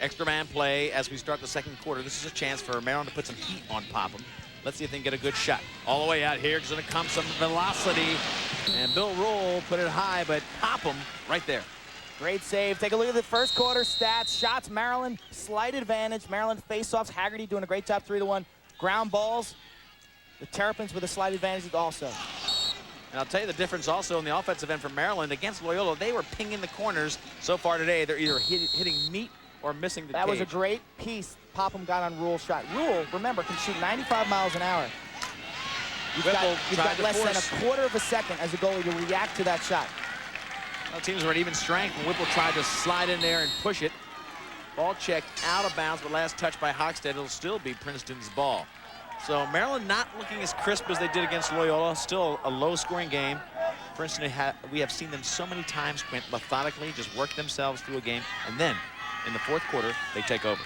Extra man play as we start the second quarter. This is a chance for Maryland to put some heat on Popham. Let's see if they can get a good shot. All the way out here. It's going to come some velocity. And Bill Rule put it high, but Popham right there. Great save. Take a look at the first quarter stats. Shots, Maryland, slight advantage. Maryland face-offs. Haggerty doing a great job, 3-1. Ground balls, the Terrapins with a slight advantage also. And I'll tell you the difference also in the offensive end for Maryland against Loyola. They were pinging the corners so far today. They're either hitting meat or missing the cage. That was a great piece Popham got on Rule's shot. Rule, remember, can shoot 95 miles an hour. You've got less than a quarter of a second as a goalie to react to that shot. Well, teams are at even strength. Whipple tried to slide in there and push it. Ball checked out of bounds, but last touch by Hockstead. It'll still be Princeton's ball. So Maryland not looking as crisp as they did against Loyola. Still a low-scoring game. Princeton, we have seen them so many times, Quint, methodically just work themselves through a game, and then in the fourth quarter, they take over.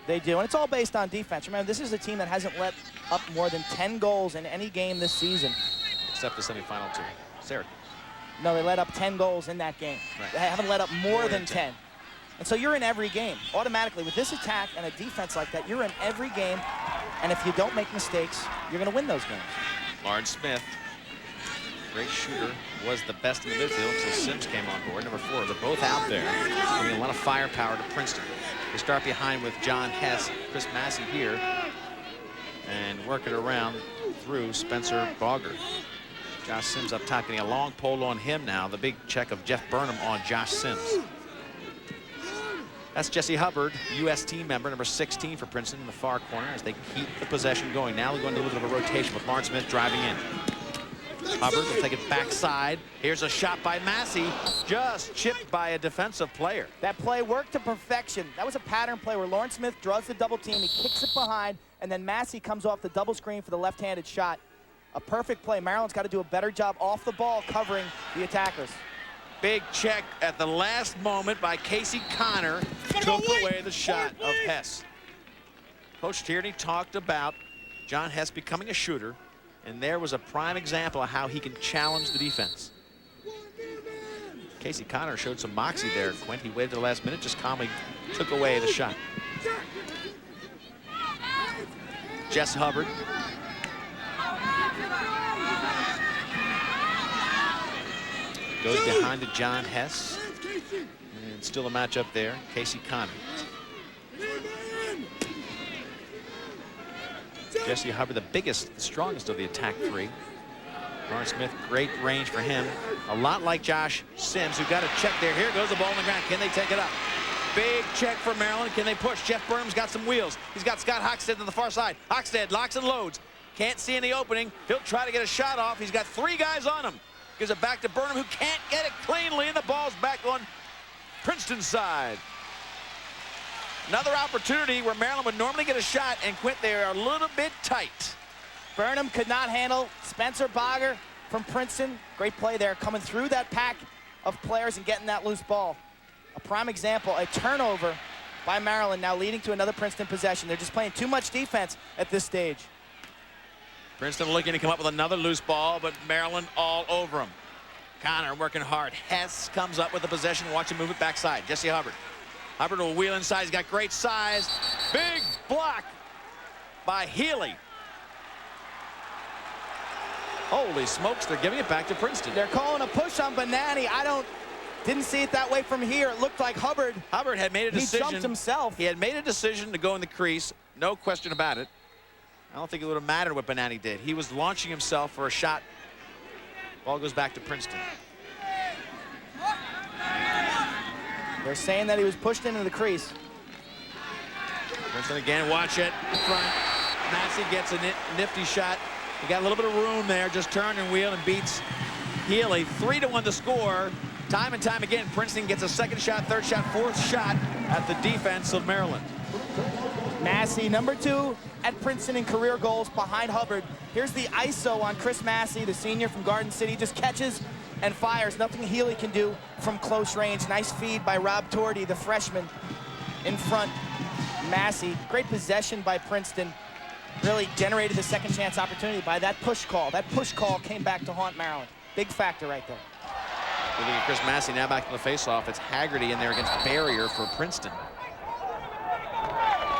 They do, and it's all based on defense. Remember, this is a team that hasn't let up more than 10 goals in any game this season. Except the semifinal two. Sarah. No, they let up 10 goals in that game. Right. They haven't let up more than 10. And so you're in every game. Automatically, with this attack and a defense like that, you're in every game. And if you don't make mistakes, you're going to win those games. Lawrence Smith, great shooter, was the best in the midfield until Sims came on board. Number 4, they're both out there, bringing a lot of firepower to Princeton. They start behind with John Hess, Chris Massey here, and work it around through Spencer Bogger. Josh Sims up top, getting a long pole on him now. The big check of Jeff Burnham on Josh Sims. That's Jesse Hubbard, U.S. team member, number 16 for Princeton in the far corner as they keep the possession going. Now they're going to a little bit of a rotation with Lawrence Smith driving in. Hubbard will take it backside. Here's a shot by Massey, just chipped by a defensive player. That play worked to perfection. That was a pattern play where Lawrence Smith draws the double team, he kicks it behind, and then Massey comes off the double screen for the left-handed shot. A perfect play. Maryland's got to do a better job off the ball covering the attackers. Big check at the last moment by Casey Connor. Took away the shot of Hess. Coach Tierney talked about John Hess becoming a shooter, and there was a prime example of how he can challenge the defense. Casey Connor showed some moxie there, Quint. He waited to the last minute, just calmly took away the shot. Jess Hubbard. Goes behind to John Hess. And still a matchup there. Casey Connor. Jesse Hubbard, the biggest, the strongest of the attack three. Lawrence Smith, great range for him. A lot like Josh Sims, who got a check there. Here goes the ball on the ground. Can they take it up? Big check for Maryland. Can they push? Jeff Burnham's got some wheels. He's got Scott Hockstead on the far side. Hockstead locks and loads. Can't see any opening. He'll try to get a shot off. He's got 3 guys on him. Gives it back to Burnham, who can't get it cleanly, and the ball's back on Princeton's side. Another opportunity where Maryland would normally get a shot, and Quint, they are a little bit tight. Burnham could not handle Spencer Bogger from Princeton. Great play there, coming through that pack of players and getting that loose ball. A prime example, a turnover by Maryland, now leading to another Princeton possession. They're just playing too much defense at this stage. Princeton looking to come up with another loose ball, but Maryland all over him. Connor working hard. Hess comes up with the possession. Watch him move it backside. Jesse Hubbard. Hubbard will wheel inside. He's got great size. Big block by Healy. Holy smokes, they're giving it back to Princeton. They're calling a push on Banani. Didn't see it that way from here. It looked like Hubbard had made a decision. He jumped himself. He had made a decision to go in the crease. No question about it. I don't think it would have mattered what Banani did. He was launching himself for a shot. Ball goes back to Princeton. They're saying that he was pushed into the crease. Princeton again, watch it in front. Massey gets a nifty shot. He got a little bit of room there, just turned and wheeled and beats Healy. 3-1 to score. Time and time again, Princeton gets a second shot, third shot, fourth shot at the defense of Maryland. Massey, number 2 at Princeton in career goals behind Hubbard. Here's the ISO on Chris Massey, the senior from Garden City. Just catches and fires. Nothing Healy can do from close range. Nice feed by Rob Torty, the freshman, in front. Massey, great possession by Princeton. Really generated the second chance opportunity by that push call. That push call came back to haunt Maryland. Big factor right there. Looking at Chris Massey now back to the faceoff. It's Haggerty in there against the barrier for Princeton.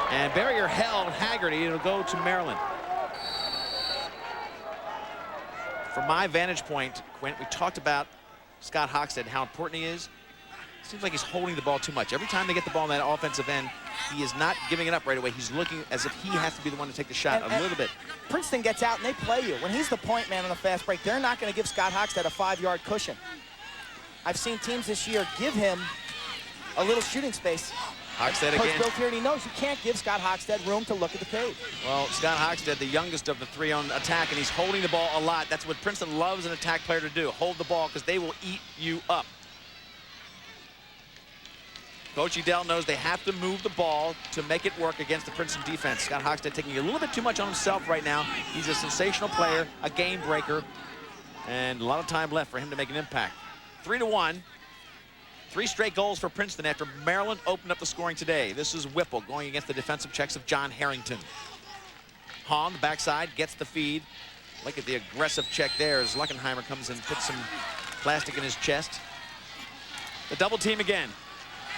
And barrier held Haggerty. It'll go to Maryland. From my vantage point, Quint, we talked about Scott Hockstead, how important he is. Seems like he's holding the ball too much. Every time they get the ball in that offensive end, he is not giving it up right away. He's looking as if he has to be the one to take the shot a little bit. Princeton gets out and they play you. When he's the point man on a fast break, they're not going to give Scott Hockstead a 5-yard cushion. I've seen teams this year give him a little shooting space. Hockstead Coach again. Bill Tierney knows you can't give Scott Hockstead room to look at the page. Well, Scott Hockstead, the youngest of the three on attack, and he's holding the ball a lot. That's what Princeton loves an attack player to do. Hold the ball because they will eat you up. Coach Edel knows they have to move the ball to make it work against the Princeton defense. Scott Hockstead taking a little bit too much on himself right now. He's a sensational player, a game breaker, and a lot of time left for him to make an impact. 3-1. 3 straight goals for Princeton after Maryland opened up the scoring today. This is Whipple going against the defensive checks of John Harrington. Hahn, the backside, gets the feed. Look at the aggressive check there as Luckenheimer comes and puts some plastic in his chest. The double team again.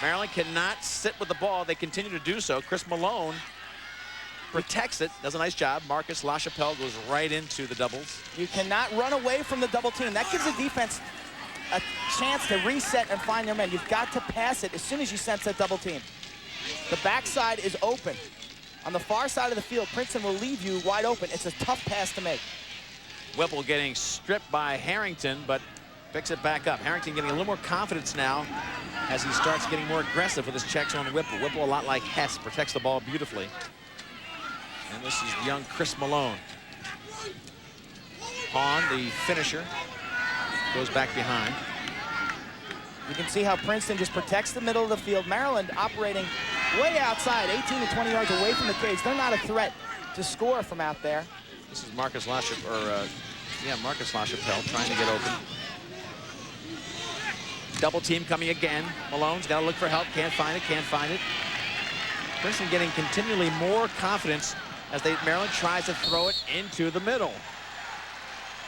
Maryland cannot sit with the ball. They continue to do so. Chris Malone protects it, does a nice job. Marcus LaChapelle goes right into the doubles. You cannot run away from the double team. That gives the defense a chance to reset and find their men. You've got to pass it as soon as you sense that double team. The backside is open. On the far side of the field, Princeton will leave you wide open. It's a tough pass to make. Whipple getting stripped by Harrington, but picks it back up. Harrington getting a little more confidence now as he starts getting more aggressive with his checks on Whipple. Whipple, a lot like Hess, protects the ball beautifully. And this is young Chris Malone. Hahn, the finisher, goes back behind. You can see how Princeton just protects the middle of the field. Maryland operating way outside, 18 to 20 yards away from the cage. They're not a threat to score from out there. This is Marcus LaChapelle, Marcus LaChapelle trying to get open. Double team coming again. Malone's got to look for help. Can't find it, can't find it. Princeton getting continually more confidence as Maryland tries to throw it into the middle.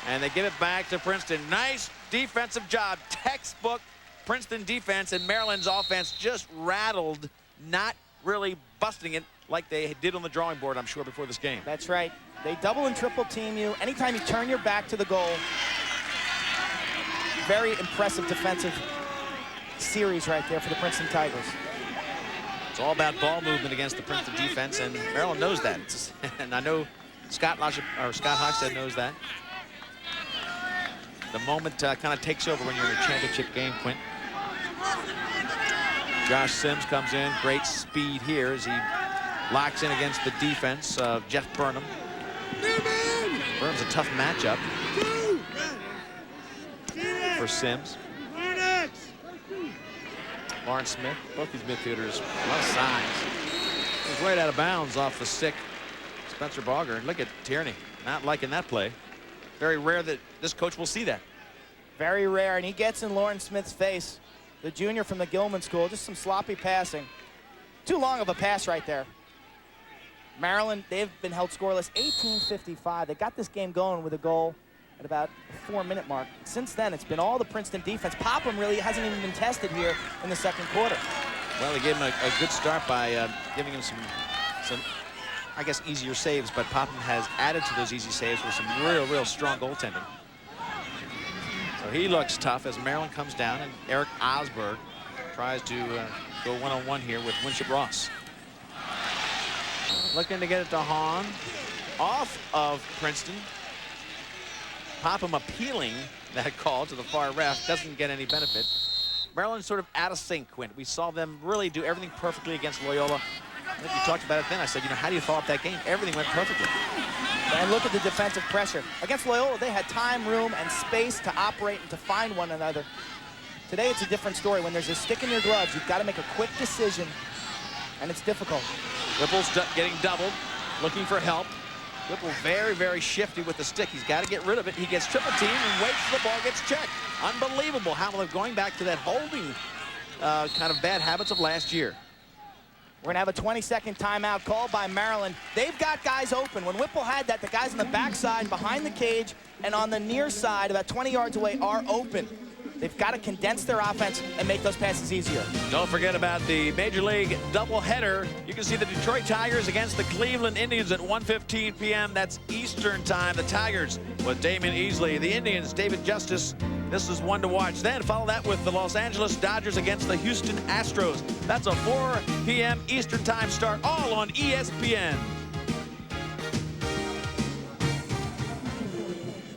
And they give it back to Princeton. Nice defensive job. Textbook Princeton defense, and Maryland's offense just rattled, not really busting it like they did on the drawing board, I'm sure, before this game. That's right. They double and triple team you. Anytime you turn your back to the goal, very impressive defensive series right there for the Princeton Tigers. It's all about ball movement against the Princeton defense, and Maryland knows that. And I know Scott Hockstead knows that. The moment kind of takes over when you're in a championship game, Quint. Josh Sims comes in, great speed here as he locks in against the defense of Jeff Burnham. Burnham's a tough matchup for Sims. Lawrence Smith, both these midfielders, a lot of size. He's right out of bounds off the stick. Spencer Bogger, look at Tierney, not liking that play. Very rare that this coach will see that. Very rare, and he gets in Lawrence Smith's face. The junior from the Gilman School, just some sloppy passing. Too long of a pass right there. Maryland, they've been held scoreless, 18-55. They got this game going with a goal at about the 4-minute mark. Since then, it's been all the Princeton defense. Popham really hasn't even been tested here in the second quarter. Well, they gave him a good start by giving him some, I guess, easier saves, but Popham has added to those easy saves with some real strong goaltending. So he looks tough as Maryland comes down, and Eric Osberg tries to go one-on-one here with Winship Ross. Looking to get it to Hahn. Off of Princeton. Popham appealing that call to the far ref. Doesn't get any benefit. Maryland sort of out of sync, Quint. We saw them really do everything perfectly against Loyola. I think we talked about it then. I said, you know, how do you follow up that game? Everything went perfectly. And look at the defensive pressure. Against Loyola, they had time, room, and space to operate and to find one another. Today, it's a different story. When there's a stick in your gloves, you've got to make a quick decision, and it's difficult. Whipple's getting doubled, looking for help. Whipple very shifty with the stick. He's got to get rid of it. He gets triple teamed and waits till the ball gets checked. Unbelievable how they're going back to that holding kind of bad habits of last year. We're going to have a 20-second timeout called by Maryland. They've got guys open. When Whipple had that, the guys on the backside, behind the cage, and on the near side, about 20 yards away, are open. They've got to condense their offense and make those passes easier. Don't forget about the Major League doubleheader. You can see the Detroit Tigers against the Cleveland Indians at 1:15 p.m. That's Eastern time. The Tigers with Damian Easley. The Indians, David Justice. This is one to watch. Then follow that with the Los Angeles Dodgers against the Houston Astros. That's a 4 p.m. Eastern time start, all on ESPN.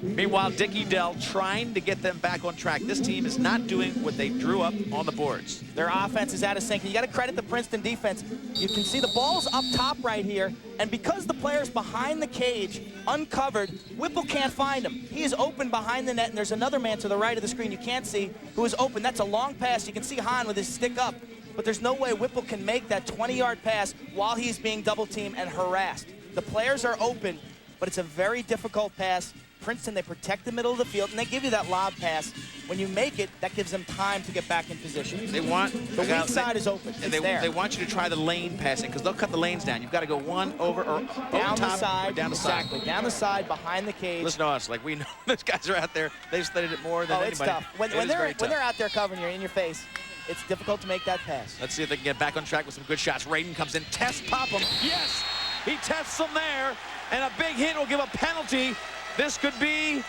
Meanwhile, Dickie Dell trying to get them back on track. This team is not doing what they drew up on the boards. Their offense is out of sync. You got to credit the Princeton defense. You can see the ball's up top right here, and because the player's behind the cage, uncovered, Whipple can't find him. He is open behind the net, and there's another man to the right of the screen you can't see who is open. That's a long pass. You can see Hahn with his stick up, but there's no way Whipple can make that 20-yard pass while he's being double-teamed and harassed. The players are open, but it's a very difficult pass. Princeton, they protect the middle of the field, and they give you that lob pass. When you make it, that gives them time to get back in position. They want the weak side is open. And there. They want you to try the lane passing because they'll cut the lanes down. You've got to go one over or down top, the side. or down the side. Exactly. Down the side, behind the cage. Listen to us. Like, we know those guys are out there. They've studied it more than anybody. It's tough. When they're out there covering you in your face, it's difficult to make that pass. Let's see if they can get back on track with some good shots. Radin comes in, tests Popham. Yes! He tests them there, and a big hit will give a penalty. This could be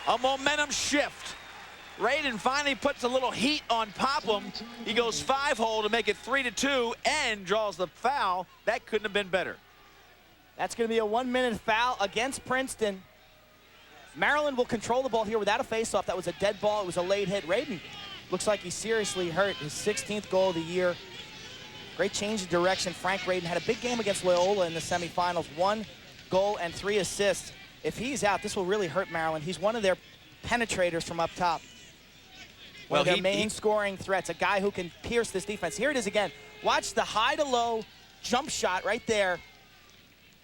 a momentum shift. Radin finally puts a little heat on Popham. He goes 5-hole to make it 3-2 and draws the foul. That couldn't have been better. That's going to be a 1-minute foul against Princeton. Maryland will control the ball here without a face-off. That was a dead ball. It was a late hit. Radin looks like he's seriously hurt. His 16th goal of the year. Great change of direction. Frank Radin had a big game against Loyola in the semifinals. 1 goal and 3 assists. If he's out, this will really hurt Maryland. He's one of their penetrators from up top. One of their main scoring threats, a guy who can pierce this defense. Here it is again. Watch the high to low jump shot right there.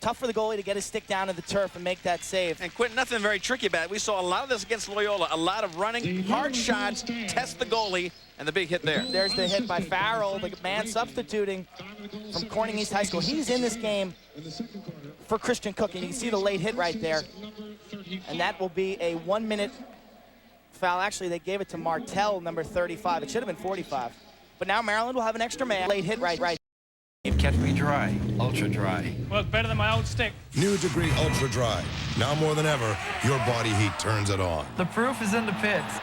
Tough for the goalie to get his stick down to the turf and make that save. And Quentin, nothing very tricky about it. We saw a lot of this against Loyola. A lot of running, hard shots, test the goalie, and the big hit there. There's the hit by Farrell, the man substituting from Corning East High School. He's in this game for Christian Cook, and you can see the late hit right there. And that will be a 1-minute foul. Actually, they gave it to Martell, number 35. It should have been 45. But now Maryland will have an extra man. Late hit right. Catch me dry, ultra dry. Well, it's better than my old stick. New Degree Ultra Dry. Now more than ever, your body heat turns it on. The proof is in the pits.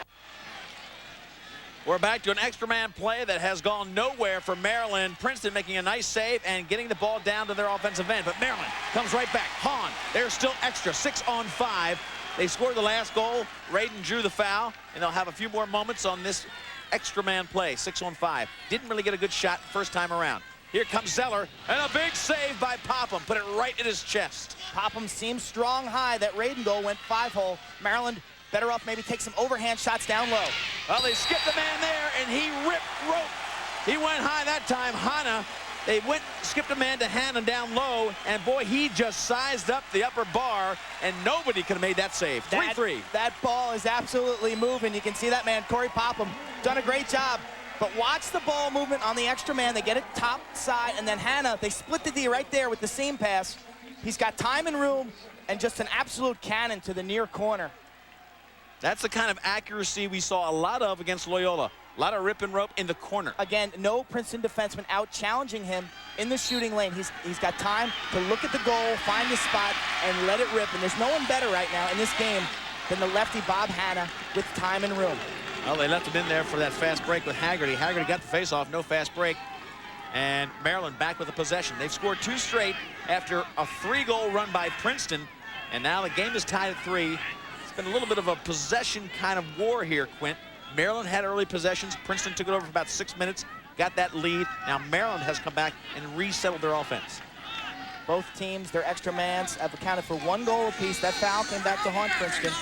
We're back to an extra man play that has gone nowhere for Maryland. Princeton making a nice save and getting the ball down to their offensive end. But Maryland comes right back. Hahn, they're still extra, 6-on-5. They scored the last goal. Radin drew the foul, and they'll have a few more moments on this extra man play, 6-on-5. Didn't really get a good shot first time around. Here comes Zeller, and a big save by Popham. Put it right in his chest. Popham seems strong high. That Radin goal went 5-hole. Maryland better off maybe take some overhand shots down low. Well, they skipped the man there, and he ripped rope. He went high that time. Hanna, they skipped a man to Hanna down low, and boy, he just sized up the upper bar, and nobody could have made that save. 3-3. That ball is absolutely moving. You can see that man, Corey Popham, done a great job. But watch the ball movement on the extra man. They get it top side, and then Hanna, they split the D right there with the seam pass. He's got time and room, and just an absolute cannon to the near corner. That's the kind of accuracy we saw a lot of against Loyola. A lot of rip and rope in the corner. Again, no Princeton defenseman out challenging him in the shooting lane. He's got time to look at the goal, find the spot, and let it rip. And there's no one better right now in this game than the lefty Bob Hanna with time and room. Well, they left him in there for that fast break with Haggerty. Haggerty got the face-off, no fast break. And Maryland back with the possession. They've scored 2 straight after a 3-goal run by Princeton. And now the game is tied at 3. It's been a little bit of a possession kind of war here, Quint. Maryland had early possessions. Princeton took it over for about 6 minutes, got that lead. Now Maryland has come back and resettled their offense. Both teams, their extra mans, have accounted for 1 goal apiece. That foul came back to haunt Princeton.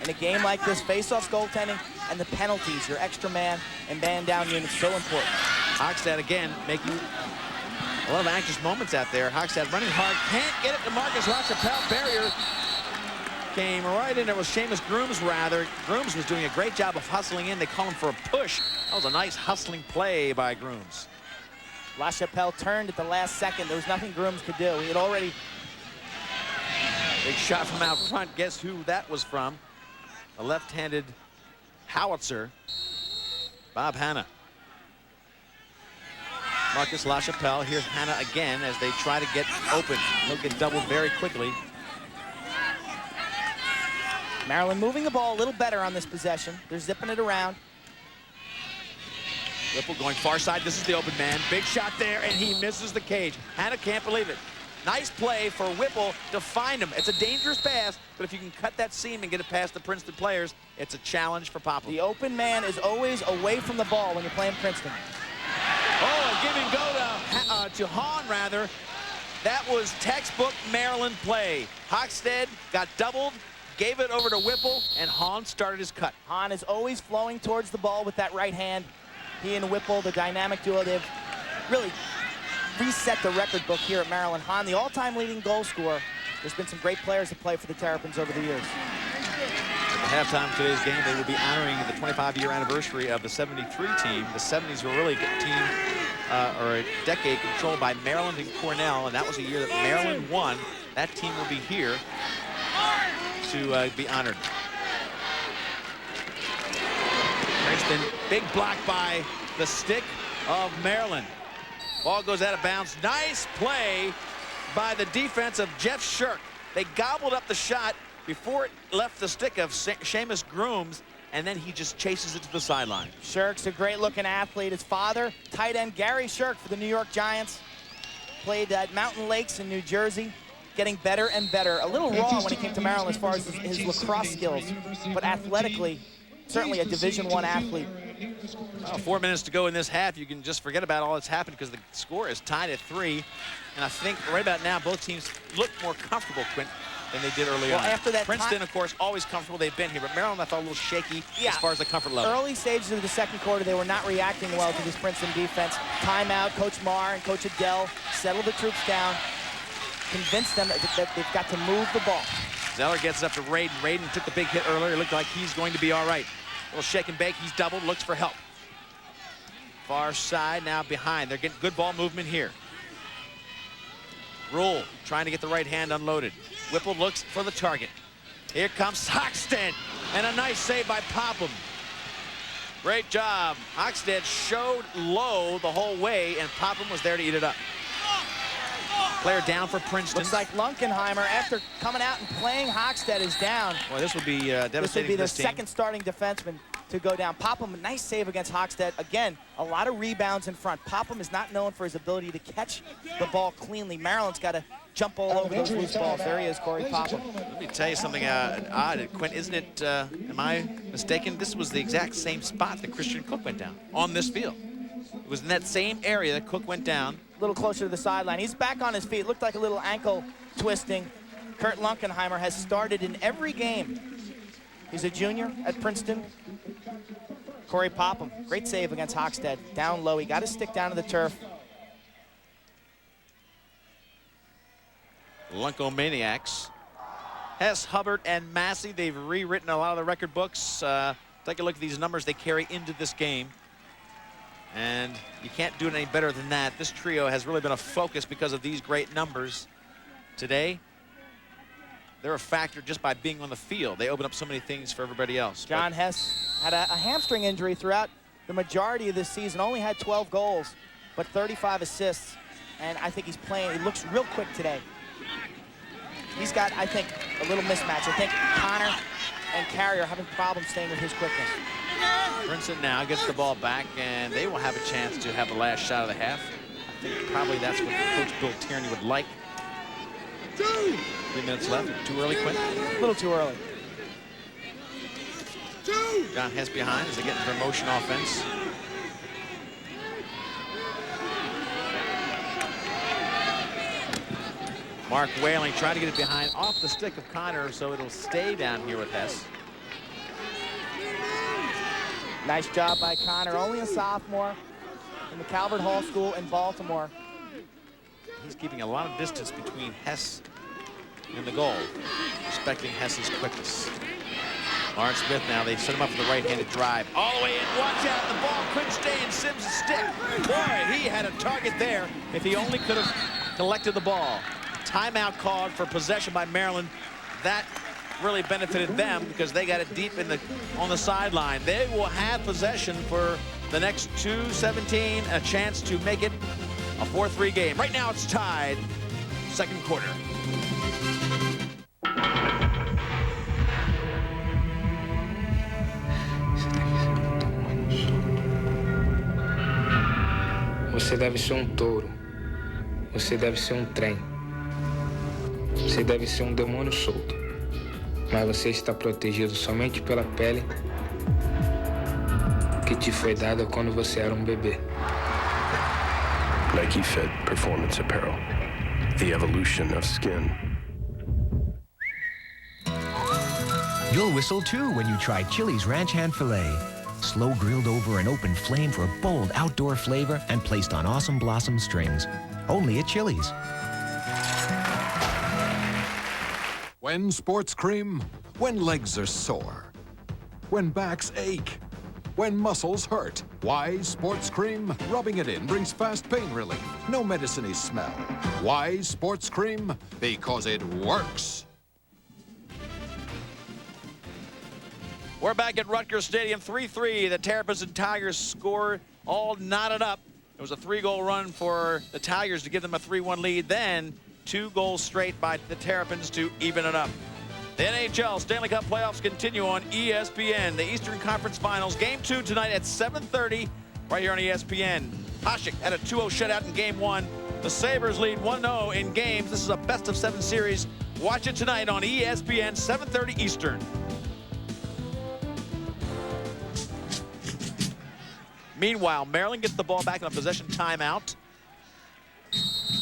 In a game like this, face-offs, goaltending, and the penalties, your extra man and man down unit, so important. Hochstad again making a lot of anxious moments out there. Hochstad running hard, can't get it to Marcus LaChapelle. Barrier came right in there with Seamus Grooms, rather. Grooms was doing a great job of hustling in. They call him for a push. That was a nice hustling play by Grooms. LaChapelle turned at the last second. There was nothing Grooms could do. He had already... Big shot from out front. Guess who that was from? A left-handed howitzer, Bob Hanna. Marcus LaChapelle. Here's Hanna again as they try to get open. He'll get doubled very quickly. Maryland moving the ball a little better on this possession. They're zipping it around. Whipple going far side. This is the open man. Big shot there, and he misses the cage. Hanna can't believe it. Nice play for Whipple to find him. It's a dangerous pass, but if you can cut that seam and get it past the Princeton players, it's a challenge for Popham. The open man is always away from the ball when you're playing Princeton. Oh, a give and go to Hahn, rather. That was textbook Maryland play. Hochstead got doubled, gave it over to Whipple, and Hahn started his cut. Hahn is always flowing towards the ball with that right hand. He and Whipple, the dynamic duo, they've really reset the record book here at Maryland. Hahn, the all-time leading goal scorer. There's been some great players that play for the Terrapins over the years. At the halftime of today's game, they will be honoring the 25-year anniversary of the 73 team. The 70s were really a team, or a decade controlled by Maryland and Cornell, and that was a year that Maryland won. That team will be here to be honored. Princeton, big block by the stick of Maryland. Ball goes out of bounds. Nice play by the defense of Jeff Shirk. They gobbled up the shot before it left the stick of Seamus Grooms, and then he just chases it to the sideline. Shirk's a great-looking athlete. His father, tight end Gary Shirk for the New York Giants, played at Mountain Lakes in New Jersey, getting better and better. A little raw when he came to Maryland as far as his lacrosse skills, but athletically, certainly a Division I athlete. Well, 4 minutes to go in this half. You can just forget about all that's happened because the score is tied at 3. And I think right about now, both teams look more comfortable, Quint, than they did early on. After that Princeton, of course, always comfortable. They've been here. But Maryland, I thought, a little shaky as far as the comfort level. Early stages of the second quarter, they were not reacting well to this Princeton defense. Timeout, Coach Marr and Coach Adele settled the troops down, convinced them that they've got to move the ball. Zeller gets up to Raiden. Raiden took the big hit earlier. It looked like he's going to be all right. A little shake and bake. He's doubled, looks for help. Far side now behind. They're getting good ball movement here. Rule trying to get the right hand unloaded. Whipple looks for the target. Here comes Hochstead, and a nice save by Popham. Great job. Hochstead showed low the whole way, and Popham was there to eat it up. Player down for Princeton. Looks like Lunkenheimer, after coming out and playing Hochstead, is down. Well, this would be devastating. This would be for the this team. second starting defenseman to go down. Popham, a nice save against Hochstead. Again, a lot of rebounds in front. Popham is not known for his ability to catch the ball cleanly. Maryland's got to jump all over those loose balls. There he is, Corey Popham. Let me tell you something odd, Quint, isn't it? Am I mistaken? This was the exact same spot that Christian Cook went down on this field. It was in that same area that Cook went down. A little closer to the sideline. He's back on his feet. Looked like a little ankle twisting. Kurt Lunkenheimer has started in every game. He's a junior at Princeton. Corey Popham, great save against Hochstead. Down low, he got his stick down to the turf. Lunkomaniacs. Hess, Hubbard, and Massey, they've rewritten a lot of the record books. Take a look at these numbers they carry into this game. And you can't do it any better than that. This trio has really been a focus because of these great numbers. Today, they're a factor just by being on the field. They open up so many things for everybody else. John Hess had a hamstring injury throughout the majority of this season. Only had 12 goals, but 35 assists. And I think he's playing, he looks real quick today. He's got, I think, a little mismatch. I think Connor and Carrier are having problems staying with his quickness. Princeton now gets the ball back, and they will have a chance to have the last shot of the half. I think probably that's what Coach Bill Tierney would like. 3 minutes left. Too early, Quint? A little too early. John Hess behind as they get into their motion offense. Mark Whaling trying to get it behind off the stick of Connor, so it'll stay down here with Hess. Nice job by Connor, only a sophomore in the Calvert Hall School in Baltimore. He's keeping a lot of distance between Hess and the goal, respecting Hess's quickness. Lawrence Smith now, they set him up for the right-handed drive. All the way in, watch out, the ball couldn't stay in Sims' stick. Boy, he had a target there if he only could have collected the ball. Timeout called for possession by Maryland. That really benefited them because they got it deep on the sideline. They will have possession for the next 2:17, a chance to make it a 4-3 game. Right now it's tied, second quarter. Você deve ser touro. Você deve ser trem. Você deve ser demônio solto. Mas você está protegido somente pela pele que te foi dada quando você era bebê. Nike Fit Performance Apparel. The evolution of skin. You'll whistle too when you try Chili's Ranch Hand Filet. Slow grilled over an open flame for a bold outdoor flavor and placed on awesome blossom strings. Only at Chili's. When sports cream, when legs are sore, when backs ache, when muscles hurt. Wise Sports Cream, rubbing it in brings fast pain relief. No medicine-y smell. Wise Sports Cream, because it works. We're back at Rutgers Stadium, 3-3. The Terrapins and Tigers score all knotted up. It was a 3-goal run for the Tigers to give them a 3-1 lead. Then 2 goals straight by the Terrapins to even it up. The NHL Stanley Cup playoffs continue on ESPN. The Eastern Conference Finals, Game 2 tonight at 7:30, right here on ESPN. Hasek had a 2-0 shutout in Game 1. The Sabres lead 1-0 in games. This is a best-of-7 series. Watch it tonight on ESPN, 7:30 Eastern. Meanwhile, Maryland gets the ball back on a possession timeout.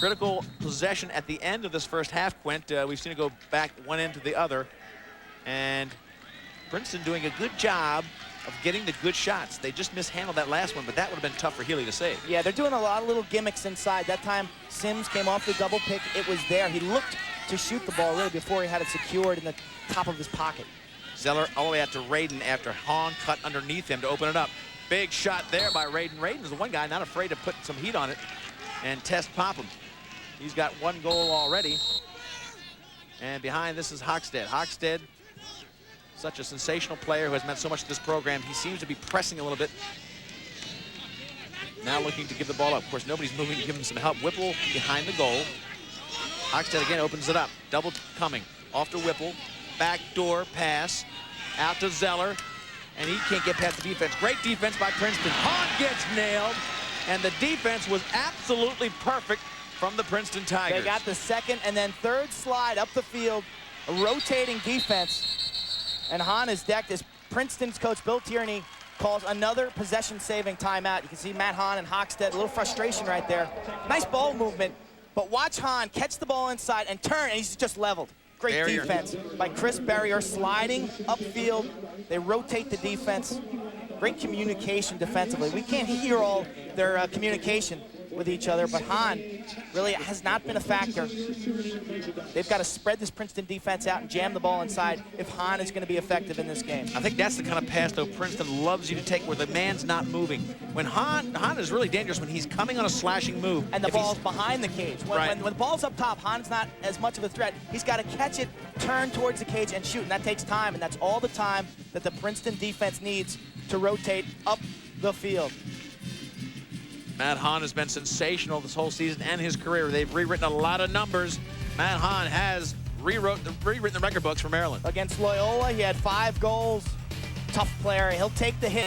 Critical possession at the end of this first half, Quint. We've seen it go back one end to the other. And Princeton doing a good job of getting the good shots. They just mishandled that last one, but that would have been tough for Healy to save. Yeah, they're doing a lot of little gimmicks inside. That time, Sims came off the double pick. It was there. He looked to shoot the ball really before he had it secured in the top of his pocket. Zeller all the way out to Radin after Hahn cut underneath him to open it up. Big shot there by Radin. Radin's the one guy not afraid to put some heat on it and test Popham. He's got 1 goal already. And behind this is Hockstead. Hockstead, such a sensational player who has meant so much to this program. He seems to be pressing a little bit. Now looking to give the ball up. Of course, nobody's moving to give him some help. Whipple behind the goal. Hockstead again opens it up. Double coming. Off to Whipple. Backdoor pass. Out to Zeller. And he can't get past the defense. Great defense by Princeton. Hahn gets nailed. And the defense was absolutely perfect from the Princeton Tigers. They got the second and then third slide up the field, a rotating defense. And Hahn is decked as Princeton's coach, Bill Tierney, calls another possession-saving timeout. You can see Matt Hahn and Hockstead, a little frustration right there. Nice ball movement, but watch Hahn catch the ball inside and turn, and he's just leveled. Great Barrier. defense by Chris Barrier, sliding upfield. They rotate the defense. Great communication defensively. We can't hear all their communication with each other, but Hahn really has not been a factor. They've got to spread this Princeton defense out and jam the ball inside if Hahn is going to be effective in this game. I think that's the kind of pass, though, Princeton loves you to take where the man's not moving. When Hahn is really dangerous when he's coming on a slashing move. And the ball's behind the cage. When the ball's up top, Hahn's not as much of a threat. He's got to catch it, turn towards the cage, and shoot, and that takes time, and that's all the time that the Princeton defense needs to rotate up the field. Matt Hahn has been sensational this whole season and his career. They've rewritten a lot of numbers. Matt Hahn has rewritten the record books for Maryland. Against Loyola, he had 5 goals. Tough player. He'll take the hit.